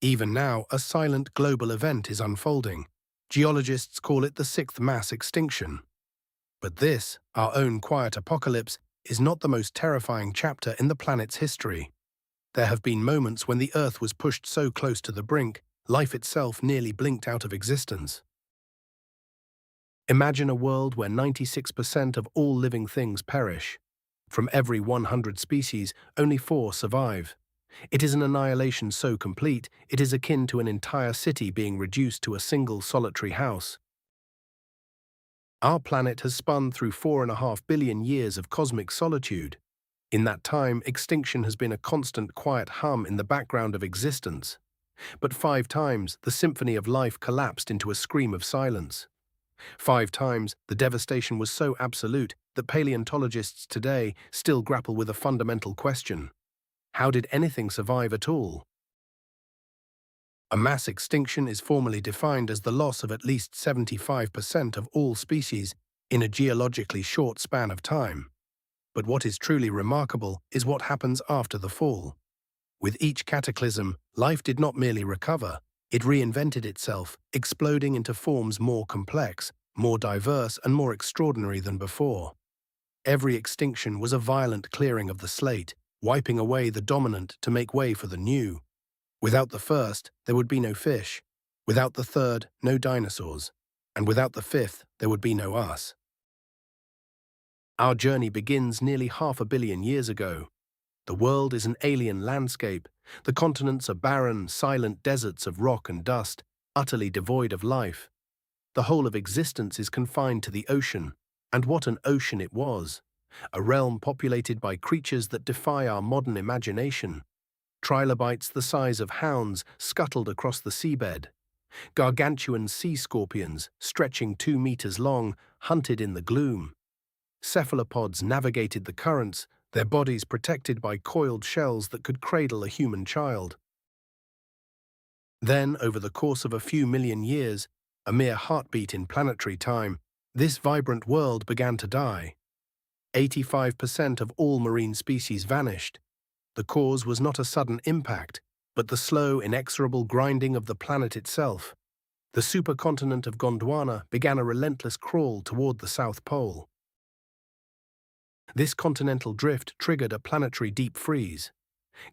Even now, a silent global event is unfolding. Geologists call it the sixth mass extinction. But this, our own quiet apocalypse, is not the most terrifying chapter in the planet's history. There have been moments when the Earth was pushed so close to the brink, life itself nearly blinked out of existence. Imagine a world where 96% of all living things perish. From every 100 species, only 4 survive. It is an annihilation so complete, it is akin to an entire city being reduced to a single solitary house. Our planet has spun through 4.5 billion years of cosmic solitude. In that time, extinction has been a constant quiet hum in the background of existence. But 5 times, the symphony of life collapsed into a scream of silence. 5 times, the devastation was so absolute that paleontologists today still grapple with a fundamental question. How did anything survive at all? A mass extinction is formally defined as the loss of at least 75% of all species in a geologically short span of time. But what is truly remarkable is what happens after the fall. With each cataclysm, life did not merely recover, it reinvented itself, exploding into forms more complex, more diverse, and more extraordinary than before. Every extinction was a violent clearing of the slate, wiping away the dominant to make way for the new. Without the first, there would be no fish. Without the third, no dinosaurs. And without the fifth, there would be no us. Our journey begins nearly 500 million years ago. The world is an alien landscape. The continents are barren, silent deserts of rock and dust, utterly devoid of life. The whole of existence is confined to the ocean. And what an ocean it was! A realm populated by creatures that defy our modern imagination. Trilobites the size of hounds scuttled across the seabed. Gargantuan sea scorpions, stretching 2 meters long, hunted in the gloom. Cephalopods navigated the currents, their bodies protected by coiled shells that could cradle a human child. Then, over the course of a few million years, a mere heartbeat in planetary time, this vibrant world began to die. 85% of all marine species vanished. The cause was not a sudden impact, but the slow, inexorable grinding of the planet itself. The supercontinent of Gondwana began a relentless crawl toward the South Pole. This continental drift triggered a planetary deep freeze.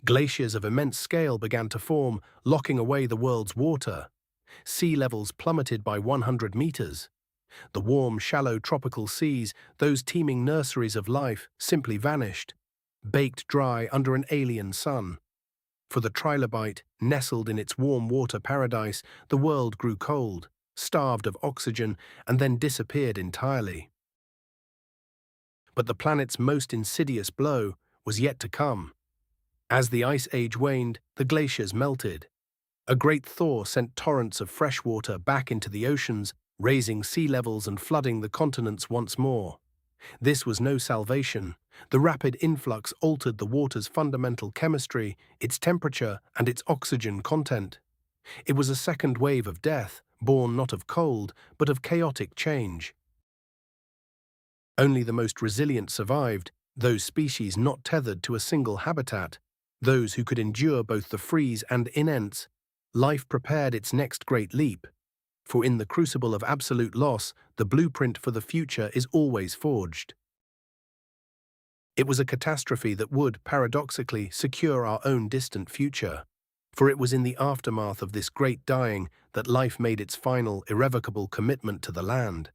Glaciers of immense scale began to form, locking away the world's water. Sea levels plummeted by 100 meters. The warm, shallow tropical seas, those teeming nurseries of life, simply vanished, baked dry under an alien sun. For the trilobite, nestled in its warm water paradise, the world grew cold, starved of oxygen, and then disappeared entirely. But the planet's most insidious blow was yet to come. As the ice age waned, the glaciers melted. A great thaw sent torrents of fresh water back into the oceans, raising sea levels and flooding the continents once more. This was no salvation. The rapid influx altered the water's fundamental chemistry, its temperature, and its oxygen content. It was a second wave of death, born not of cold, but of chaotic change. Only the most resilient survived, those species not tethered to a single habitat, those who could endure both the freeze and inents. Life prepared its next great leap. For in the crucible of absolute loss, the blueprint for the future is always forged. It was a catastrophe that would, paradoxically, secure our own distant future. For it was in the aftermath of this great dying that life made its final, irrevocable commitment to the land.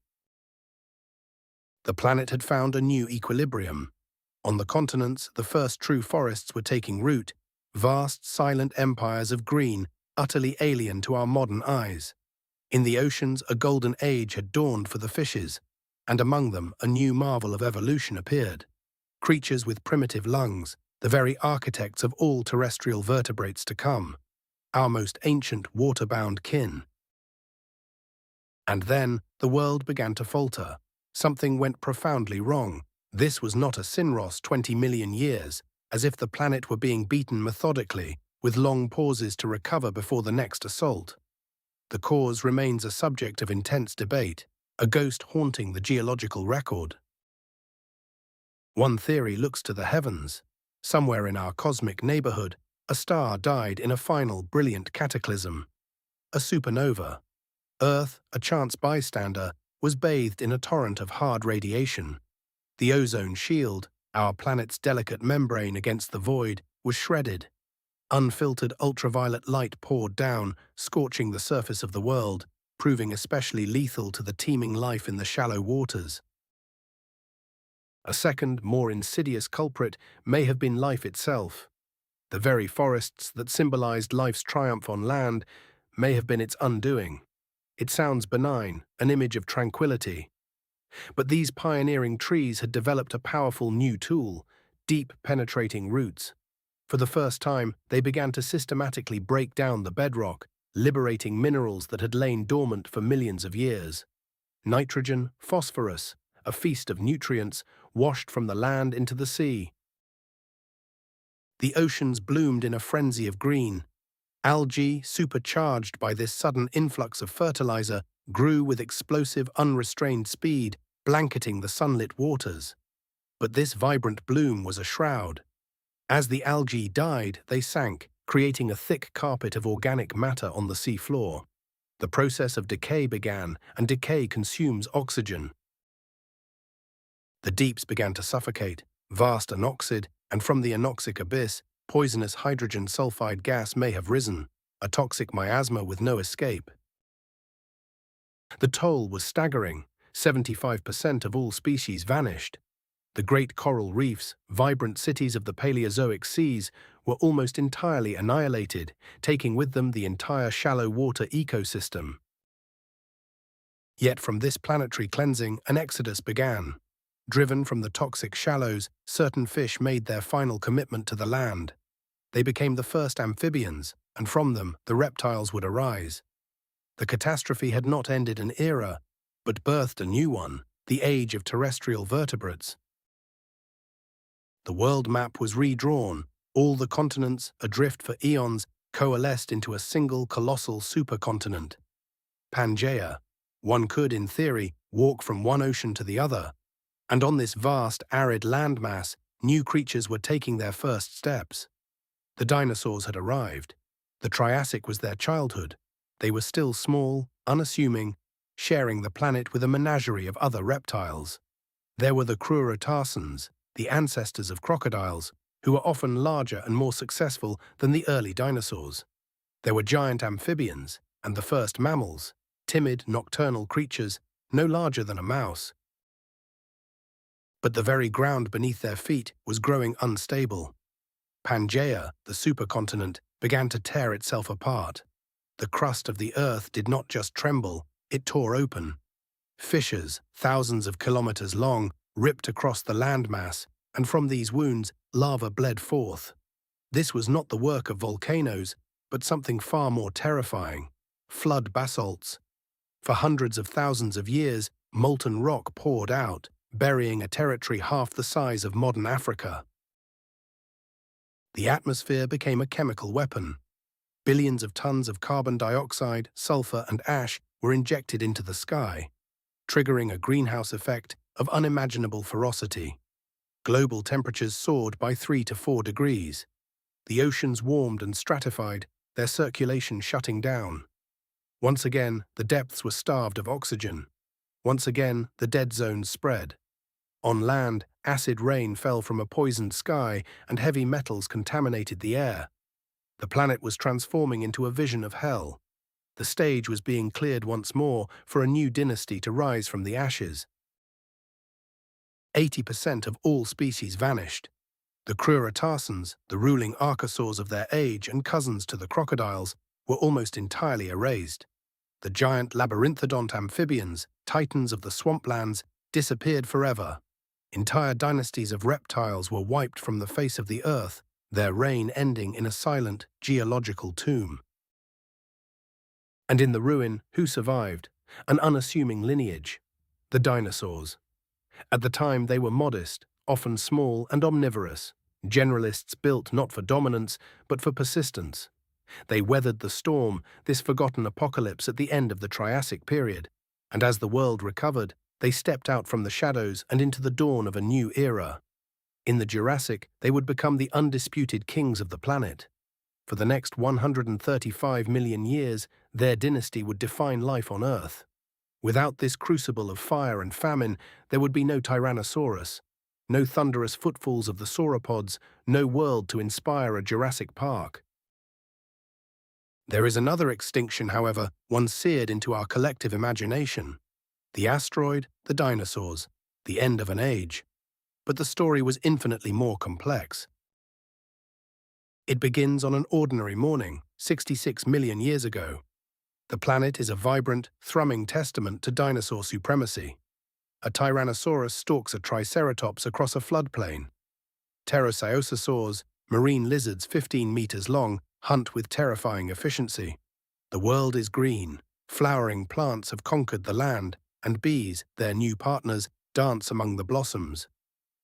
The planet had found a new equilibrium. On the continents, the first true forests were taking root, vast, silent empires of green, utterly alien to our modern eyes. In the oceans, a golden age had dawned for the fishes, and among them a new marvel of evolution appeared. Creatures with primitive lungs, the very architects of all terrestrial vertebrates to come, our most ancient water-bound kin. And then the world began to falter. Something went profoundly wrong. This was not a Sinros 20 million years, as if the planet were being beaten methodically, with long pauses to recover before the next assault. The cause remains a subject of intense debate, a ghost haunting the geological record. One theory looks to the heavens. Somewhere in our cosmic neighborhood, A star died in a final brilliant cataclysm, a supernova. Earth, a chance bystander, was bathed in a torrent of hard radiation. The ozone shield, our planet's delicate membrane against the void, was shredded. Unfiltered ultraviolet light poured down, scorching the surface of the world, proving especially lethal to the teeming life in the shallow waters. A second, more insidious culprit may have been life itself. The very forests that symbolized life's triumph on land may have been its undoing. It sounds benign, an image of tranquility. But these pioneering trees had developed a powerful new tool, deep penetrating roots. For the first time, they began to systematically break down the bedrock, liberating minerals that had lain dormant for millions of years. Nitrogen, phosphorus, a feast of nutrients, washed from the land into the sea. The oceans bloomed in a frenzy of green. Algae, supercharged by this sudden influx of fertilizer, grew with explosive, unrestrained speed, blanketing the sunlit waters. But this vibrant bloom was a shroud. As the algae died, they sank, creating a thick carpet of organic matter on the sea floor. The process of decay began, and decay consumes oxygen. The deeps began to suffocate, vast anoxid, and from the anoxic abyss, poisonous hydrogen sulfide gas may have risen, a toxic miasma with no escape. The toll was staggering. 75% of all species vanished. The great coral reefs, vibrant cities of the Paleozoic seas, were almost entirely annihilated, taking with them the entire shallow water ecosystem. Yet from this planetary cleansing, an exodus began. Driven from the toxic shallows, certain fish made their final commitment to the land. They became the first amphibians, and from them the reptiles would arise. The catastrophe had not ended an era, but birthed a new one, the age of terrestrial vertebrates. The world map was redrawn. All the continents, adrift for eons, coalesced into a single colossal supercontinent. Pangaea. One could, in theory, walk from one ocean to the other. And on this vast, arid landmass, new creatures were taking their first steps. The dinosaurs had arrived. The Triassic was their childhood. They were still small, unassuming, sharing the planet with a menagerie of other reptiles. There were the crurotarsans, the ancestors of crocodiles, who were often larger and more successful than the early dinosaurs. There were giant amphibians and the first mammals, timid, nocturnal creatures, no larger than a mouse. But the very ground beneath their feet was growing unstable. Pangaea, the supercontinent, began to tear itself apart. The crust of the Earth did not just tremble, it tore open. Fissures, thousands of kilometers long, ripped across the landmass, and from these wounds, lava bled forth. This was not the work of volcanoes, but something far more terrifying: flood basalts. For hundreds of thousands of years, molten rock poured out, burying a territory half the size of modern Africa. The atmosphere became a chemical weapon. Billions of tons of carbon dioxide, sulfur, and ash were injected into the sky, triggering a greenhouse effect of unimaginable ferocity. Global temperatures soared by 3 to 4 degrees. The oceans warmed and stratified, their circulation shutting down. Once again, the depths were starved of oxygen. Once again, the dead zones spread. On land, acid rain fell from a poisoned sky and heavy metals contaminated the air. The planet was transforming into a vision of hell. The stage was being cleared once more for a new dynasty to rise from the ashes. 80% of all species vanished. The crurotarsans, the ruling archosaurs of their age and cousins to the crocodiles, were almost entirely erased. The giant labyrinthodont amphibians, titans of the swamplands, disappeared forever. Entire dynasties of reptiles were wiped from the face of the earth, their reign ending in a silent, geological tomb. And in the ruin, who survived? An unassuming lineage: the dinosaurs. At the time, they were modest, often small and omnivorous, generalists built not for dominance, but for persistence. They weathered the storm, this forgotten apocalypse at the end of the Triassic period, and as the world recovered, they stepped out from the shadows and into the dawn of a new era. In the Jurassic, they would become the undisputed kings of the planet. For the next 135 million years, their dynasty would define life on Earth. Without this crucible of fire and famine, there would be no Tyrannosaurus, no thunderous footfalls of the sauropods, no world to inspire a Jurassic Park. There is another extinction, however, one seared into our collective imagination. The asteroid, the dinosaurs, the end of an age. But the story was infinitely more complex. It begins on an ordinary morning, 66 million years ago. The planet is a vibrant, thrumming testament to dinosaur supremacy. A Tyrannosaurus stalks a Triceratops across a floodplain. Pterosaur, marine lizards 15 meters long, hunt with terrifying efficiency. The world is green. Flowering plants have conquered the land, and bees, their new partners, dance among the blossoms.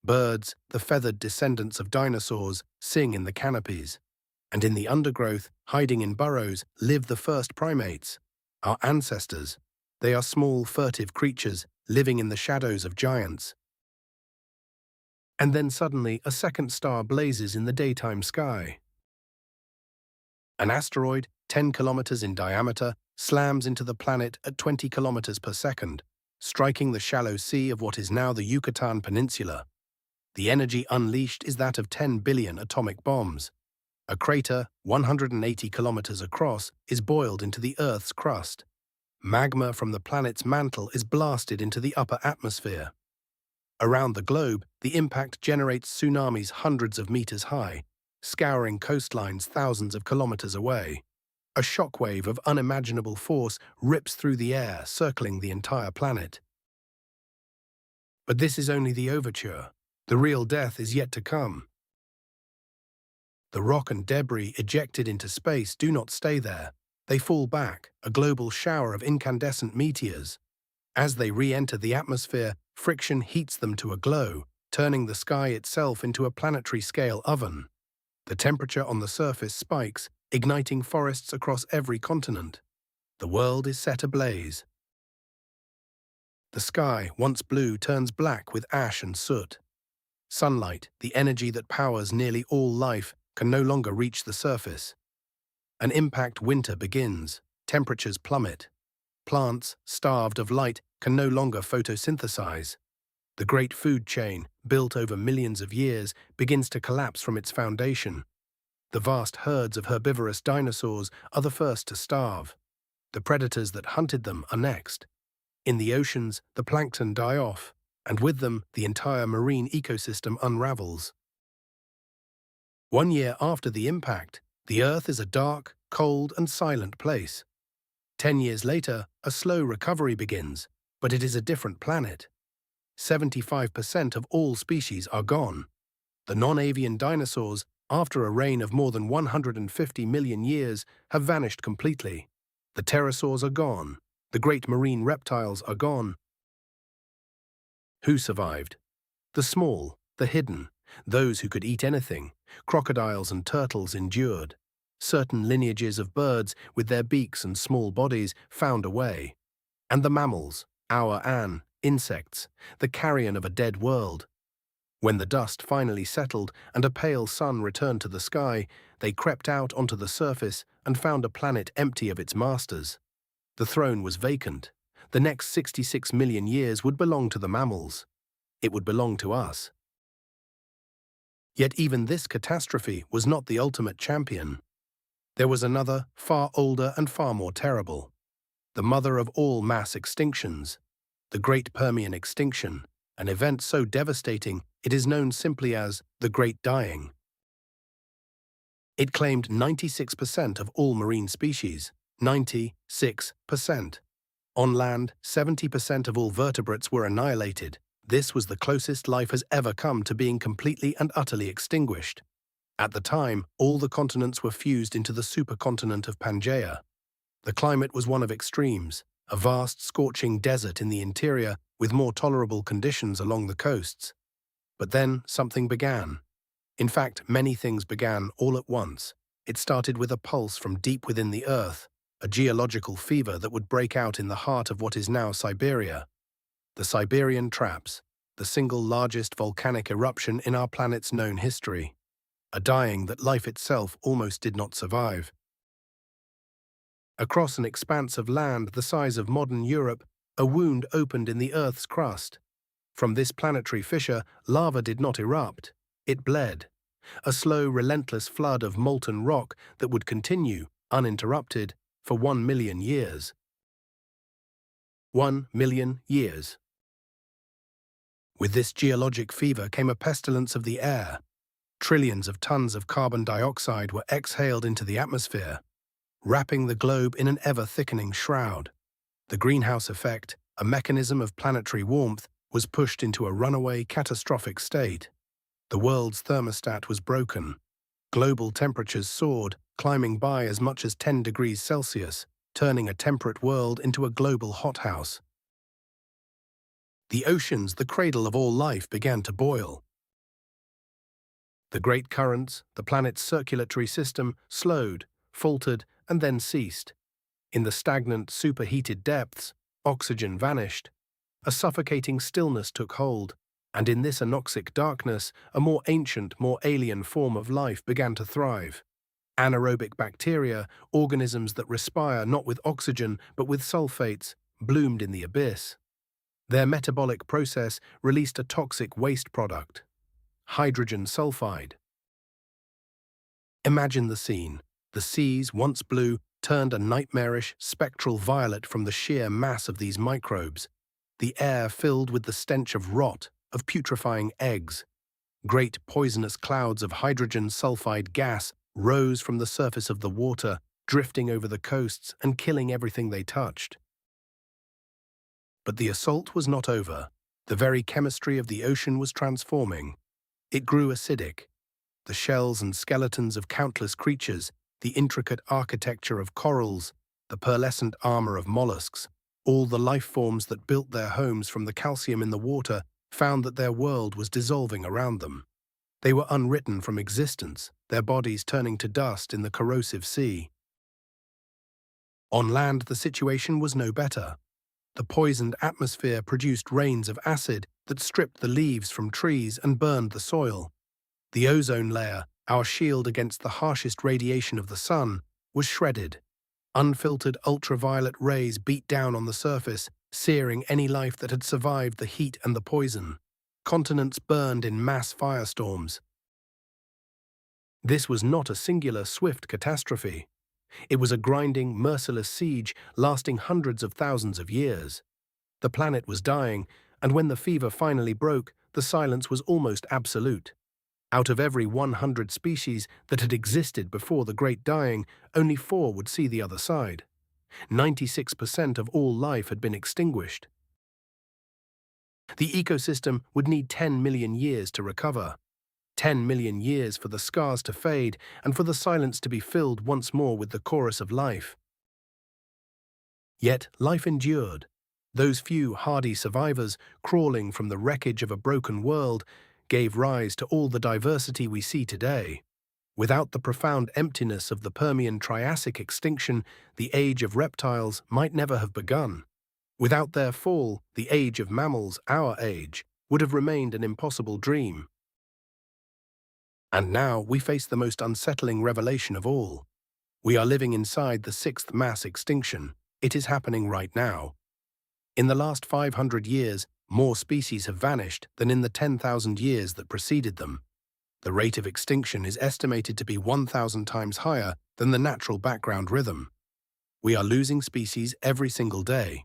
Birds, the feathered descendants of dinosaurs, sing in the canopies. And in the undergrowth, hiding in burrows, live the first primates, our ancestors. They are small, furtive creatures, living in the shadows of giants. And then suddenly, a second star blazes in the daytime sky. An asteroid, 10 kilometers in diameter, slams into the planet at 20 kilometers per second, striking the shallow sea of what is now the Yucatan Peninsula. The energy unleashed is that of 10 billion atomic bombs. A crater, 180 kilometers across, is boiled into the Earth's crust. Magma from the planet's mantle is blasted into the upper atmosphere. Around the globe, the impact generates tsunamis hundreds of meters high, scouring coastlines thousands of kilometers away. A shockwave of unimaginable force rips through the air, circling the entire planet. But this is only the overture. The real death is yet to come. The rock and debris ejected into space do not stay there. They fall back, a global shower of incandescent meteors. As they re-enter the atmosphere, friction heats them to a glow, turning the sky itself into a planetary-scale oven. The temperature on the surface spikes, igniting forests across every continent. The world is set ablaze. The sky, once blue, turns black with ash and soot. Sunlight, the energy that powers nearly all life, can no longer reach the surface. An impact winter begins. Temperatures plummet. Plants, starved of light, can no longer photosynthesize. The great food chain, built over millions of years, begins to collapse from its foundation. The vast herds of herbivorous dinosaurs are the first to starve. The predators that hunted them are next. In the oceans, the plankton die off, and with them, the entire marine ecosystem unravels. 1 year after the impact, the Earth is a dark, cold, and silent place. 10 years later, a slow recovery begins, but it is a different planet. 75% of all species are gone. The non-avian dinosaurs, after a reign of more than 150 million years, have vanished completely. The pterosaurs are gone. The great marine reptiles are gone. Who survived? The small, the hidden, those who could eat anything. Crocodiles and turtles endured. Certain lineages of birds, with their beaks and small bodies, found a way. And the mammals, our insects, the carrion of a dead world. When the dust finally settled and a pale sun returned to the sky, they crept out onto the surface and found a planet empty of its masters. The throne was vacant. The next 66 million years would belong to the mammals. It would belong to us. Yet even this catastrophe was not the ultimate champion. There was another, far older and far more terrible. The mother of all mass extinctions. The Great Permian Extinction, an event so devastating it is known simply as the Great Dying. It claimed 96% of all marine species, 96%. On land, 70% of all vertebrates were annihilated. This was the closest life has ever come to being completely and utterly extinguished. At the time, all the continents were fused into the supercontinent of Pangaea. The climate was one of extremes, a vast scorching desert in the interior with more tolerable conditions along the coasts. But then something began. In fact, many things began all at once. It started with a pulse from deep within the earth, a geological fever that would break out in the heart of what is now Siberia. The Siberian Traps, the single largest volcanic eruption in our planet's known history. a dying that life itself almost did not survive. Across an expanse of land the size of modern Europe, a wound opened in the Earth's crust. From this planetary fissure, lava did not erupt. It bled, a slow, relentless flood of molten rock that would continue, uninterrupted, for 1 million years. 1 million years. With this geologic fever came a pestilence of the air. Trillions of tons of carbon dioxide were exhaled into the atmosphere, wrapping the globe in an ever-thickening shroud. The greenhouse effect, a mechanism of planetary warmth, was pushed into a runaway, catastrophic state. The world's thermostat was broken. Global temperatures soared, climbing by as much as 10 degrees Celsius, turning a temperate world into a global hothouse. The oceans, the cradle of all life, began to boil. The great currents, the planet's circulatory system, slowed, faltered, and then ceased. In the stagnant, superheated depths, oxygen vanished. A suffocating stillness took hold, and in this anoxic darkness, a more ancient, more alien form of life began to thrive. Anaerobic bacteria, organisms that respire not with oxygen but with sulfates, bloomed in the abyss. Their metabolic process released a toxic waste product, hydrogen sulfide. Imagine the scene. The seas, once blue, turned a nightmarish, spectral violet from the sheer mass of these microbes. The air filled with the stench of rot, of putrefying eggs. Great poisonous clouds of hydrogen sulfide gas rose from the surface of the water, drifting over the coasts and killing everything they touched. But the assault was not over. The very chemistry of the ocean was transforming. It grew acidic. The shells and skeletons of countless creatures, the intricate architecture of corals, the pearlescent armor of mollusks, all the life forms that built their homes from the calcium in the water found that their world was dissolving around them. They were unwritten from existence, their bodies turning to dust in the corrosive sea. On land, the situation was no better. The poisoned atmosphere produced rains of acid that stripped the leaves from trees and burned the soil. The ozone layer, our shield against the harshest radiation of the sun, was shredded. Unfiltered ultraviolet rays beat down on the surface, searing any life that had survived the heat and the poison. Continents burned in mass firestorms. This was not a singular, swift catastrophe. It was a grinding, merciless siege lasting hundreds of thousands of years. The planet was dying, and when the fever finally broke, the silence was almost absolute. Out of every 100 species that had existed before the Great Dying, only 4 would see the other side. 96% of all life had been extinguished. The ecosystem would need 10 million years to recover. 10 million years for the scars to fade and for the silence to be filled once more with the chorus of life. Yet life endured. Those few hardy survivors, crawling from the wreckage of a broken world, gave rise to all the diversity we see today. Without the profound emptiness of the Permian-Triassic extinction, the age of reptiles might never have begun. Without their fall, the age of mammals, our age, would have remained an impossible dream. And now we face the most unsettling revelation of all. We are living inside the 6th mass extinction. It is happening right now. In the last 500 years, more species have vanished than in the 10,000 years that preceded them. The rate of extinction is estimated to be 1,000 times higher than the natural background rhythm. We are losing species every single day.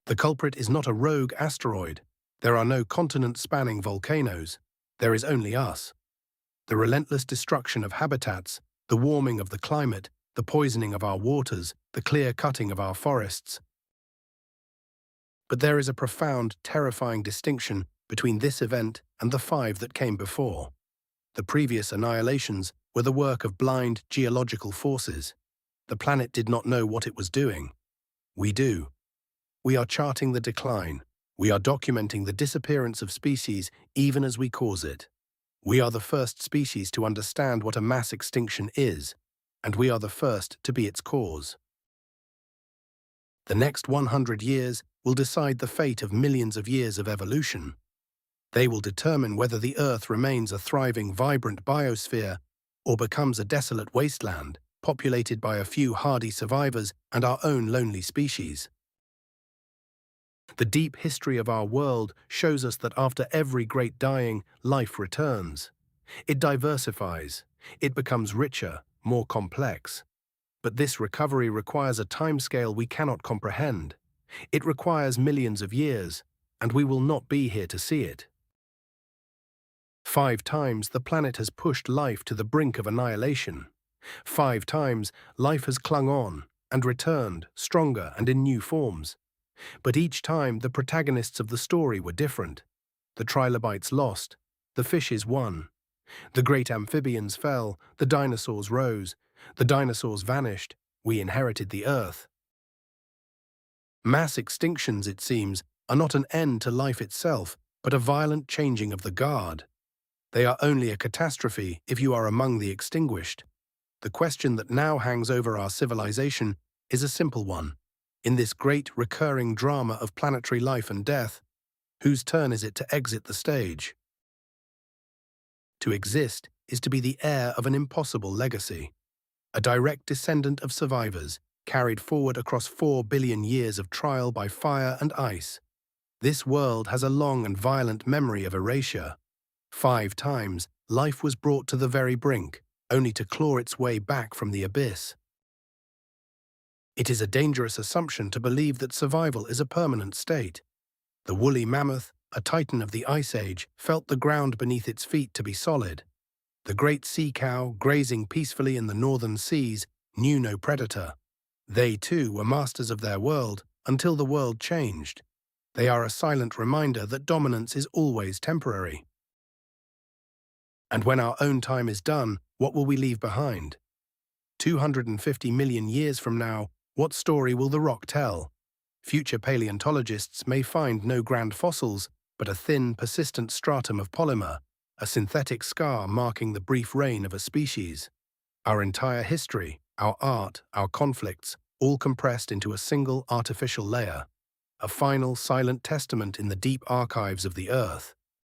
The culprit is not a rogue asteroid. There are no continent-spanning volcanoes. There is only us. The relentless destruction of habitats, the warming of the climate, the poisoning of our waters, the clear-cutting of our forests. But there is a profound, terrifying distinction between this event and the 5 that came before. The previous annihilations were the work of blind geological forces. The planet did not know what it was doing. We do. We are charting the decline. We are documenting the disappearance of species even as we cause it. We are the first species to understand what a mass extinction is, and we are the first to be its cause. The next 100 years will decide the fate of millions of years of evolution. They will determine whether the Earth remains a thriving, vibrant biosphere or becomes a desolate wasteland, populated by a few hardy survivors and our own lonely species. The deep history of our world shows us that after every great dying, life returns. It diversifies. It becomes richer, more complex. But this recovery requires a timescale we cannot comprehend. It requires millions of years, and we will not be here to see it. 5 times the planet has pushed life to the brink of annihilation. 5 times life has clung on and returned, stronger and in new forms. But each time the protagonists of the story were different. The trilobites lost, the fishes won. The great amphibians fell, the dinosaurs rose. The dinosaurs vanished, we inherited the Earth. Mass extinctions, it seems, are not an end to life itself, but a violent changing of the guard. They are only a catastrophe if you are among the extinguished. The question that now hangs over our civilization is a simple one. In this great recurring drama of planetary life and death, whose turn is it to exit the stage? To exist is to be the heir of an impossible legacy, a direct descendant of survivors, carried forward across 4 billion years of trial by fire and ice. This world has a long and violent memory of erasure. 5 times, life was brought to the very brink, only to claw its way back from the abyss. It is a dangerous assumption to believe that survival is a permanent state. The woolly mammoth, a titan of the Ice Age, felt the ground beneath its feet to be solid. The great sea cow, grazing peacefully in the northern seas, knew no predator. They too were masters of their world until the world changed. They are a silent reminder that dominance is always temporary. And when our own time is done, what will we leave behind? 250 million years from now, what story will the rock tell? Future paleontologists may find no grand fossils, but a thin, persistent stratum of polymer, a synthetic scar marking the brief reign of a species. Our entire history, our art, our conflicts, all compressed into a single artificial layer, a final silent testament in the deep archives of the Earth.